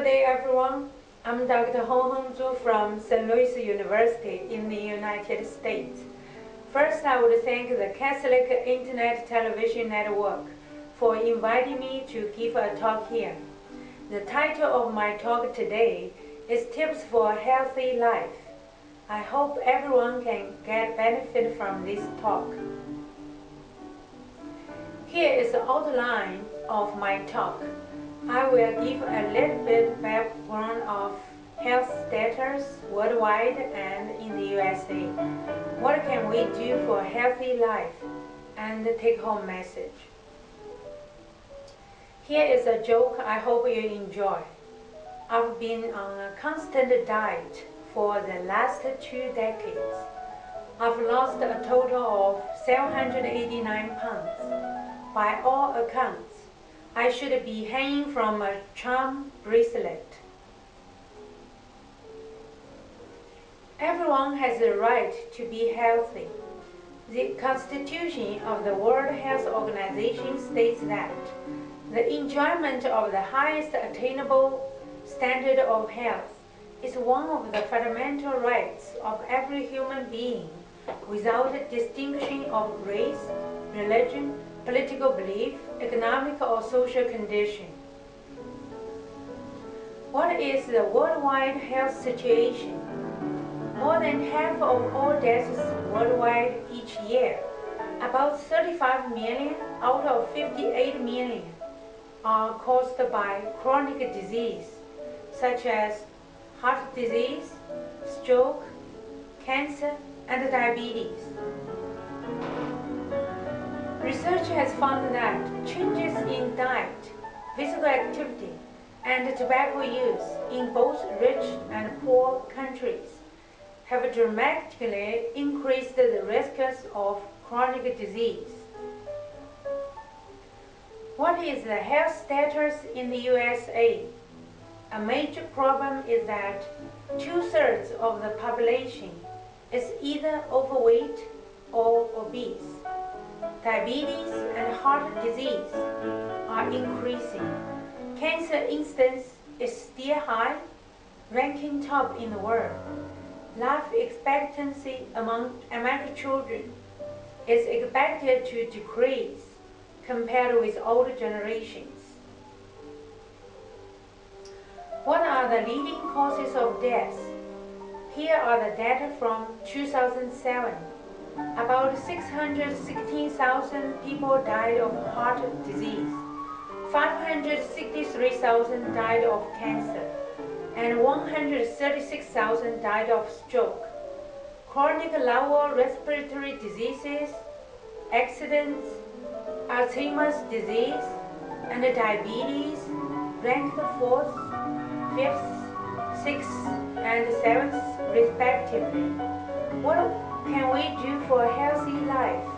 Good day, everyone. I'm Dr. Hong Zhu from St. Louis University in the United States. First, I would thank the Catholic Internet Television Network for inviting me to give a talk here. The title of my talk today is Tips for a Healthy Life. I hope everyone can get benefit from this talk. Here is the outline of my talk. I will give a little bit background of health status worldwide and in the USA. What can we do for a healthy life? And the take-home message. Here is a joke I hope you enjoy. I've been on a constant diet for the last 2 decades. I've lost a total of 789 pounds. By all accounts, I should be hanging from a charm bracelet. Everyone has the right to be healthy. The Constitution of the World Health Organization states that the enjoyment of the highest attainable standard of health is one of the fundamental rights of every human being without distinction of race, religion, political belief, economic or social condition. What is the worldwide health situation? More than half of all deaths worldwide each year, about 35 million out of 58 million, are caused by chronic disease, such as heart disease, stroke, cancer, and diabetes. Research has found that changes in diet, physical activity, and tobacco use in both rich and poor countries have dramatically increased the risks of chronic disease. What is the health status in the USA? A major problem is that 2/3 of the population is either overweight or obese. Diabetes and heart disease are increasing. Cancer incidence is still high, ranking top in the world. Life expectancy among American children is expected to decrease compared with older generations. What are the leading causes of death? Here are the data from 2007. About 616,000 people died of heart disease, 563,000 died of cancer, and 136,000 died of stroke. Chronic lower respiratory diseases, accidents, Alzheimer's disease, and diabetes ranked 4th, 5th, 6th, and 7th respectively. What can we do for a healthy life?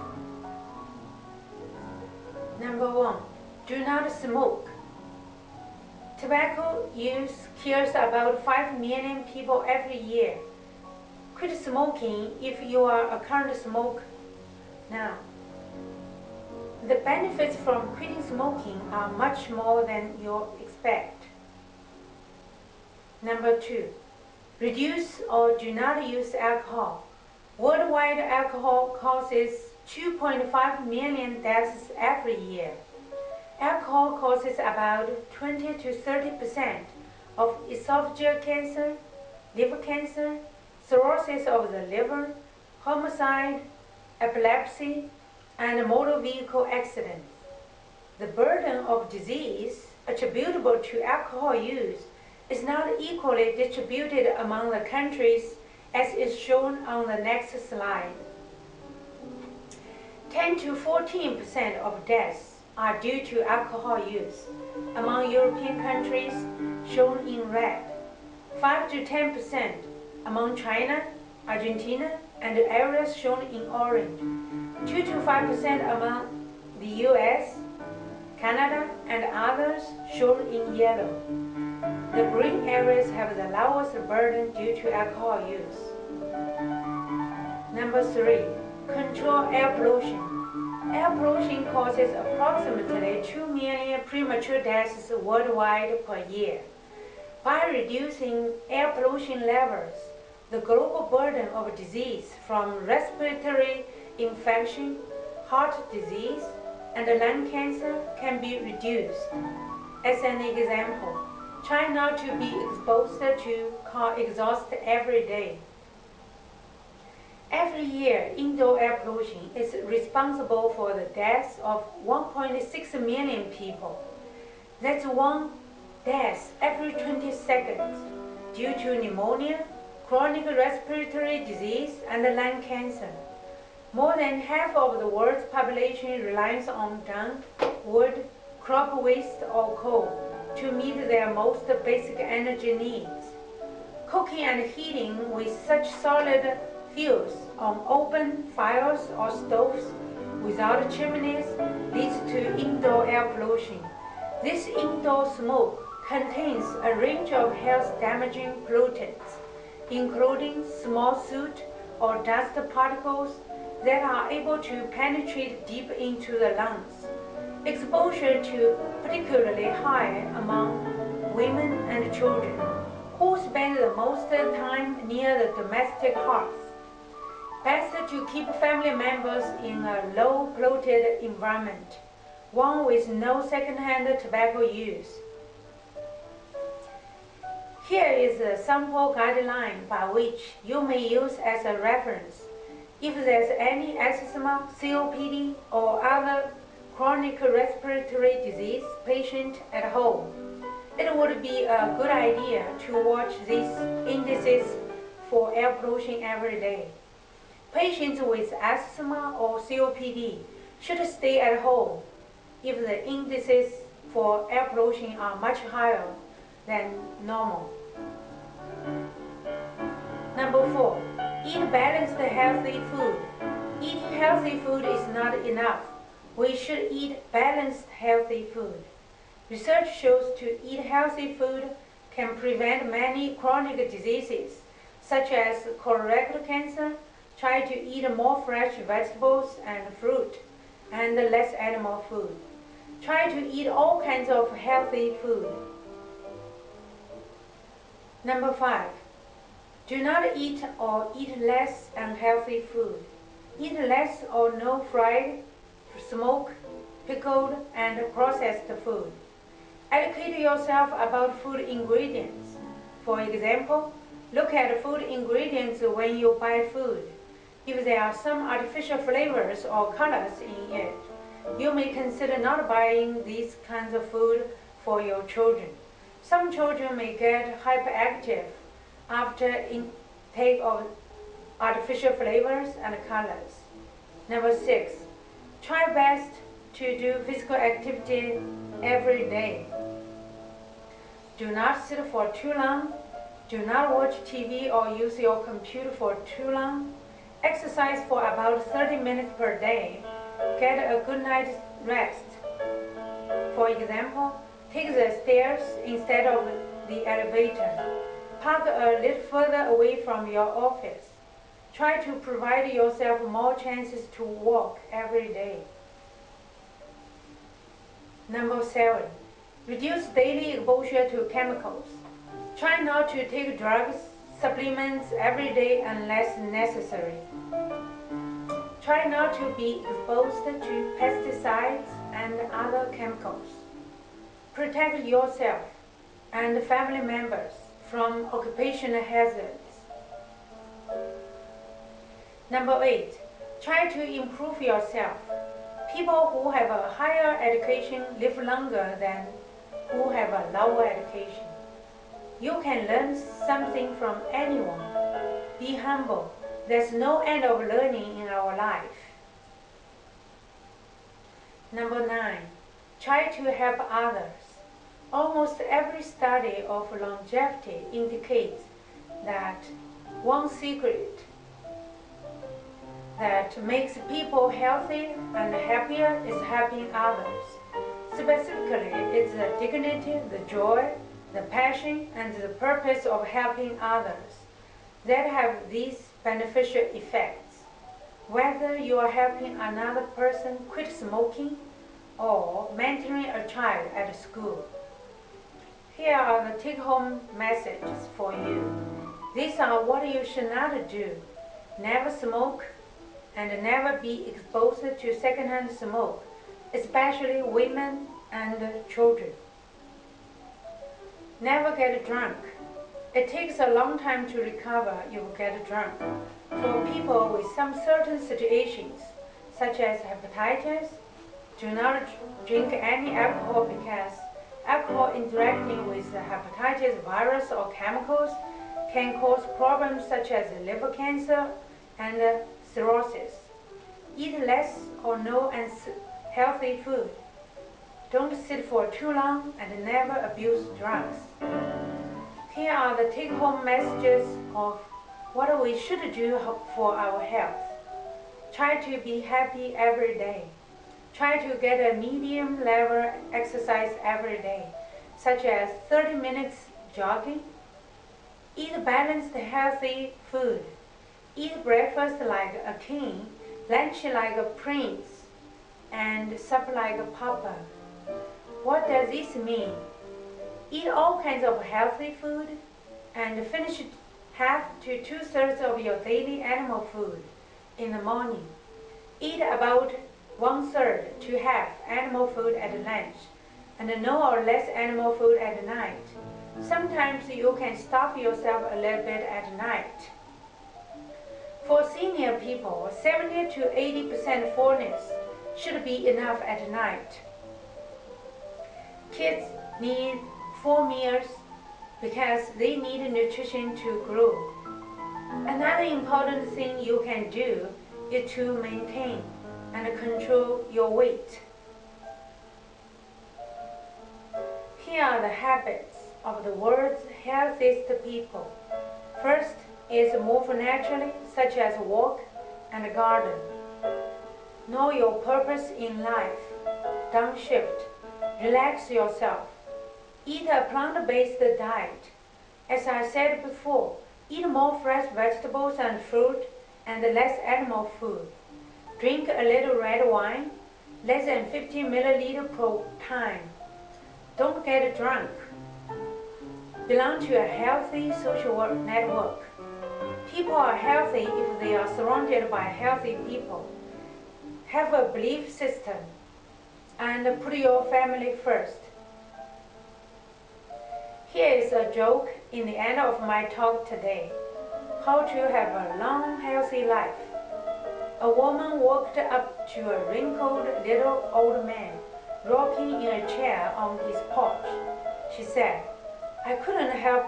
Number 1. Do not smoke. Tobacco use kills about 5 million people every year. Quit smoking if you are a current smoker now. The benefits from quitting smoking are much more than you expect. Number 2. Reduce or do not use alcohol. Worldwide, alcohol causes 2.5 million deaths every year. Alcohol causes about 20 to 30% of esophageal cancer, liver cancer, cirrhosis of the liver, homicide, epilepsy, and motor vehicle accidents. The burden of disease attributable to alcohol use is not equally distributed among the countries as is shown on the next slide. 10 to 14% of deaths are due to alcohol use among European countries, shown in red. 5 to 10% among China, Argentina, and areas shown in orange. 2 to 5% among the US, Canada, and others shown in yellow. The green areas have the lowest burden due to alcohol use. Number 3. Control air pollution. Air pollution causes approximately 2 million premature deaths worldwide per year. By reducing air pollution levels, the global burden of disease from respiratory infection, heart disease, and lung cancer can be reduced. As an example, try not to be exposed to car exhaust every day. Every year, indoor air pollution is responsible for the deaths of 1.6 million people. That's one death every 20 seconds due to pneumonia, chronic respiratory disease, and lung cancer. More than half of the world's population relies on dung, wood, crop waste, or coal to meet their most basic energy needs. Cooking and heating with such solid fuels on open fires or stoves without chimneys leads to indoor air pollution. This indoor smoke contains a range of health-damaging pollutants, including small soot or dust particles that are able to penetrate deep into the lungs. Exposure to particularly high among women and children, who spend the most time near the domestic hearth. Best to keep family members in a low-polluted environment, one with no second-hand tobacco use. Here is a sample guideline by which you may use as a reference. If there's any asthma, COPD, or other chronic respiratory disease patient at home, it would be a good idea to watch these indices for air pollution every day. Patients with asthma or COPD should stay at home if the indices for air pollution are much higher than normal. Number 4. Eat balanced healthy food. Eating healthy food is not enough. We should eat balanced healthy food. Research shows to eat healthy food can prevent many chronic diseases, such as colorectal cancer. Try to eat more fresh vegetables and fruit, and less animal food. Try to eat all kinds of healthy food. Number 5. Do not eat or eat less unhealthy food. Eat less or no fried, smoked, pickled, and processed food. Educate yourself about food ingredients. For example, look at food ingredients when you buy food. If there are some artificial flavors or colors in it, you may consider not buying these kinds of food for your children. Some children may get hyperactive after intake of artificial flavors and colors. Number 6. Try best to do physical activity every day. Do not sit for too long. Do not watch TV or use your computer for too long. Exercise for about 30 minutes per day. Get a good night's rest. For example, take the stairs instead of the elevator. Park a little further away from your office. Try to provide yourself more chances to walk every day. Number 7. Reduce daily exposure to chemicals. Try not to take drugs, supplements every day unless necessary. Try not to be exposed to pesticides and other chemicals. Protect yourself and family members from occupational hazards. Number 8. Try to improve yourself. People who have a higher education live longer than who have a lower education. You can learn something from anyone. Be humble. There's no end of learning in our life. Number 9. Try to help others. Almost every study of longevity indicates that one secret that makes people healthy and happier is helping others. Specifically, it's the dignity, the joy, the passion, and the purpose of helping others that have these beneficial effects. Whether you are helping another person quit smoking or mentoring a child at school. Here are the take-home messages for you. These are what you should not do. Never smoke and never be exposed to secondhand smoke, especially women and children. Never get drunk. It takes a long time to recover if you get drunk. For people with some certain situations, such as hepatitis, do not drink any alcohol because alcohol interacting with the hepatitis virus or chemicals can cause problems such as liver cancer and cirrhosis. Eat less or no unhealthy food. Don't sit for too long and never abuse drugs. Here are the take-home messages of what we should do for our health. Try to be happy every day. Try to get a medium level exercise every day, such as 30 minutes jogging. Eat balanced healthy food. Eat breakfast like a king, lunch like a prince, and supper like a papa. What does this mean? Eat all kinds of healthy food and finish half to two-thirds of your daily animal food in the morning. Eat about one-third to half animal food at lunch and no or less animal food at night. Sometimes you can stop yourself a little bit at night. For senior people, 70 to 80% fullness should be enough at night. Kids need 4 meals because they need nutrition to grow. Another important thing you can do is to maintain and control your weight. Here are the habits of the world's healthiest people. First is move naturally, such as walk and garden. Know your purpose in life. Don't shift. Relax yourself. Eat a plant-based diet. As I said before, eat more fresh vegetables and fruit and less animal food. Drink a little red wine, less than 50 milliliters per time. Don't get drunk. Belong to a healthy social network. People are healthy if they are surrounded by healthy people. Have a belief system and put your family first. Here is a joke in the end of my talk today. How to have a long, healthy life. A woman walked up to a wrinkled little old man rocking in a chair on his porch. She said, "I couldn't help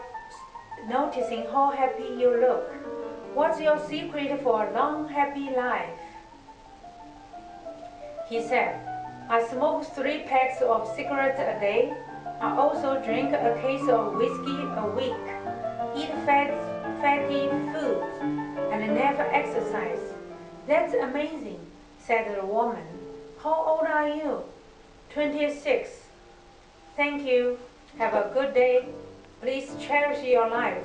noticing how happy you look. What's your secret for a long, happy life?" He said, "I smoke 3 packs of cigarettes a day. I also drink a case of whiskey a week, eat fatty foods, and never exercise." "That's amazing," said the woman. "How old are you?" 26. "Thank you. Have a good day. Please cherish your life."